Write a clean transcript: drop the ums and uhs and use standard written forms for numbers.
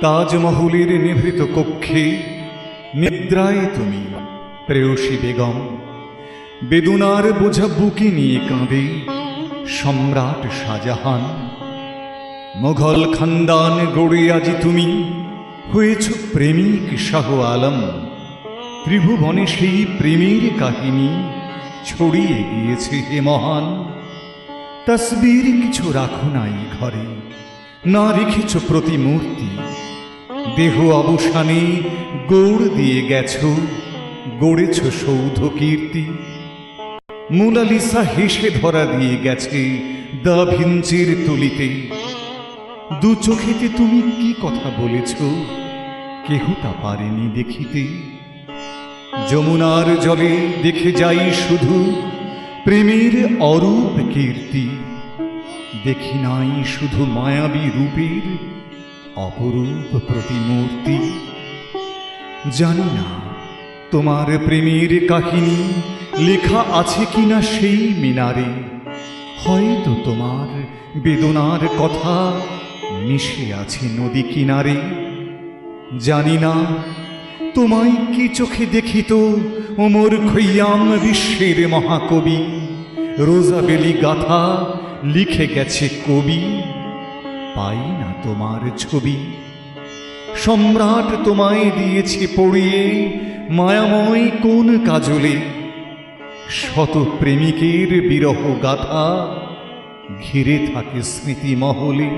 তাজমহলের নিভৃত কক্ষে নিদ্রায় তুমি প্রেয়সী বেগম, বেদনার বোঝা বুকে নিয়ে কাঁদে সম্রাট শাহজাহান। মুঘল খানদান গড়ে আজি তুমি হয়েছ প্রেমিক শাহ আলম। ত্রিভুবনে সেই প্রেমের কাহিনী ছড়িয়ে গিয়েছে হে মহান। তসবির কিছু রাখো নাই ঘরে, না রেখেছ প্রতিমূর্তি। দেহ অবসানে গৌড় দিয়ে গেছ, গড়েছ সৌধ কীর্তি। মোনালিসা হেসে ধরা দিয়ে গেছে দা ভিঞ্চির তুলিতে। দু চোখেতে তুমি কি কথা বলেছ, কেহ তা পারেনি দেখিতে। যমুনার জলে দেখে যাই শুধু প্রেমের অরূপ কীর্তি। দেখি নাই শুধু মায়াবী রূপের অপরূপ প্রতিমূর্তি। জানি না তোমার প্রেমের কাহিনী লেখা আছে কিনা সেই মিনারে। হয়তো তোমার বেদনার কথা মিশে আছে নদী কিনারে। জানি না তোমায় কি চোখে দেখিত ওমর খৈয়াম বিশ্বের মহাকবি। রোজাবেলি গাথা লিখে গেছে কবি, পাই না তোমার ছবি। সম্রাট তোমায় দিয়েছে পড়িয়ে মায়াময় কোন কাজলে। শত প্রেমিকের বিরহ গাথা ঘিরে থাকে স্মৃতি মহলে।